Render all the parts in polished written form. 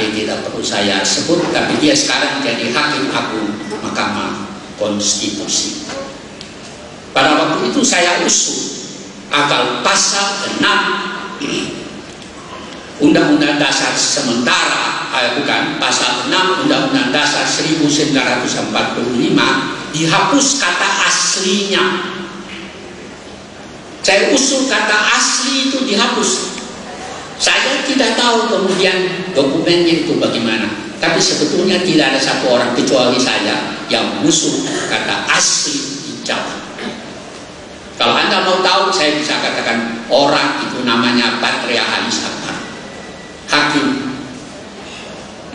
barangkali tidak perlu saya sebut, tapi dia sekarang jadi Hakim Agung Mahkamah Konstitusi. Pada waktu itu saya usul agar pasal 6 Undang-Undang Dasar sementara, bukan, pasal 6 Undang-Undang Dasar 1945 dihapus kata aslinya. Saya usul kata asli itu dihapus. Saya tidak tahu kemudian dokumennya itu bagaimana, tapi sebetulnya tidak ada satu orang kecuali saya yang musuh kata asli dicabut. Kalau Anda mau tahu, saya bisa katakan orang itu namanya Patria Halis Akbar, Hakim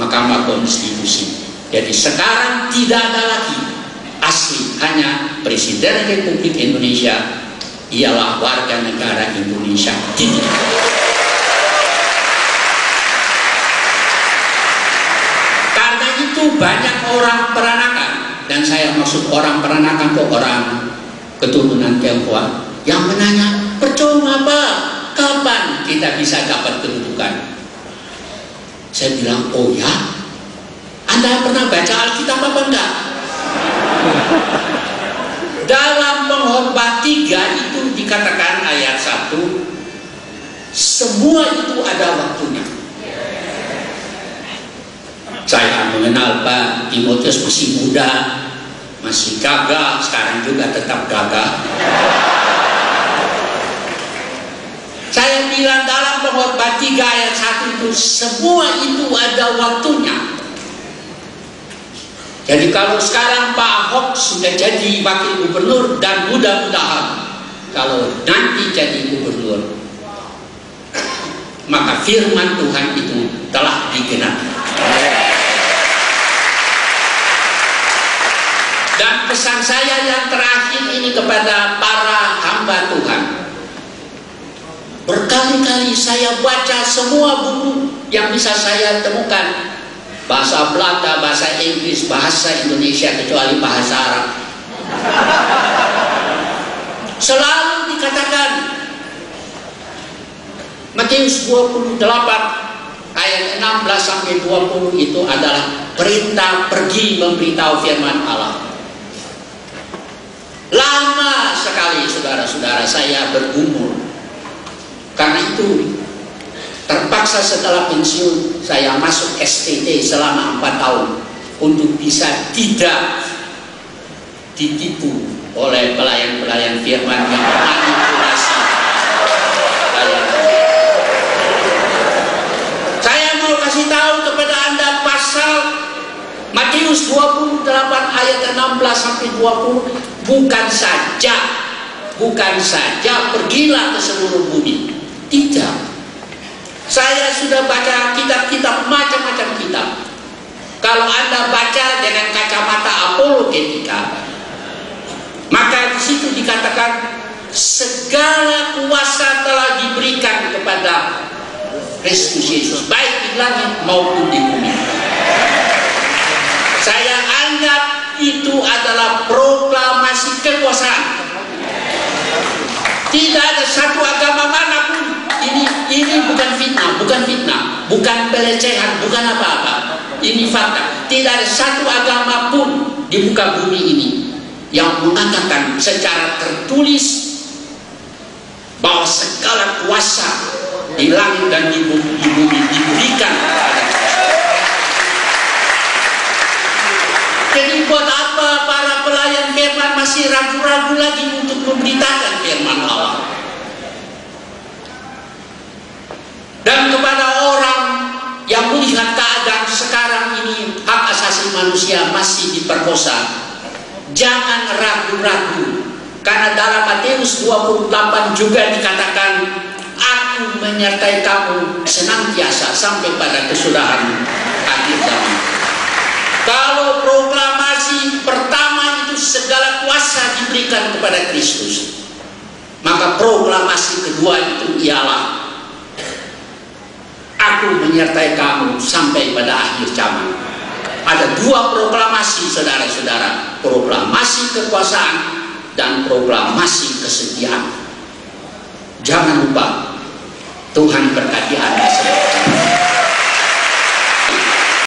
Mahkamah Konstitusi. Jadi sekarang tidak ada lagi asli, hanya Presiden Republik Indonesia ialah warga negara Indonesia. Karena itu banyak orang peranakan, dan saya maksud orang peranakan ke orang keturunan Tionghoa yang menanya, percuma Pak, kapan kita bisa dapat kedudukan? Saya bilang, oh ya, Anda pernah baca Alkitab apa enggak? Dalam Pengkhotbah 3 itu dikatakan ayat 1, semua itu ada waktunya. Saya mengenal Pak Timotius masih muda, masih gagah, sekarang juga tetap gagah. Saya bilang dalam Pengkhotbah 3 ayat 1 itu semua itu ada waktunya. Jadi kalau sekarang Pak Ahok sudah jadi wakil gubernur, dan mudah-mudahan kalau nanti jadi gubernur, maka firman Tuhan itu telah digenapi. Dan pesan saya yang terakhir ini kepada para hamba Tuhan, berkali-kali saya baca semua buku yang bisa saya temukan, bahasa Belanda, bahasa Inggris, bahasa Indonesia, kecuali bahasa Arab. Selalu dikatakan Matius 28 ayat 16 sampai 20 itu adalah perintah pergi memberitahu firman Allah. Lama sekali saudara-saudara saya bergumul. Karena itu terpaksa setelah pensiun saya masuk STT selama 4 tahun untuk bisa tidak ditipu oleh pelayan-pelayan firman yang manipulasi. Saya mau kasih tahu kepada Anda pasal Matius 28 ayat 16 sampai 20, bukan saja pergilah ke seluruh bumi. Tidak. Saya sudah baca kitab-kitab, macam-macam kitab. Kalau Anda baca dengan kacamata apologetika, maka di situ dikatakan segala kuasa telah diberikan kepada Kristus Yesus, baik di langit maupun di bumi. Saya anggap itu adalah proklamasi kekuasaan. Tidak ada satu agama manapun. Ini bukan fitnah, bukan pelecehan, bukan apa-apa. Ini fakta. Tidak ada satu agama pun di muka bumi ini yang mengatakan secara tertulis bahwa segala kuasa di langit dan di bumi diberikan kepada Kristus. Jadi buat apa para pelayan firman masih ragu-ragu lagi untuk memberitakan firman Allah? Dan kepada orang yang melihat keadaan sekarang ini hak asasi manusia masih diperkosa, jangan ragu-ragu, karena dalam Matius 28 juga dikatakan, aku menyertai kamu senantiasa sampai pada kesudahan akhir zaman. Kalau proklamasi pertama itu segala kuasa diberikan kepada Kristus, maka proklamasi kedua itu ialah aku menyertai kamu sampai pada akhir zaman. Ada dua proklamasi saudara-saudara, proklamasi kekuasaan dan proklamasi kesetiaan. Jangan lupa, Tuhan berkati Anda semua.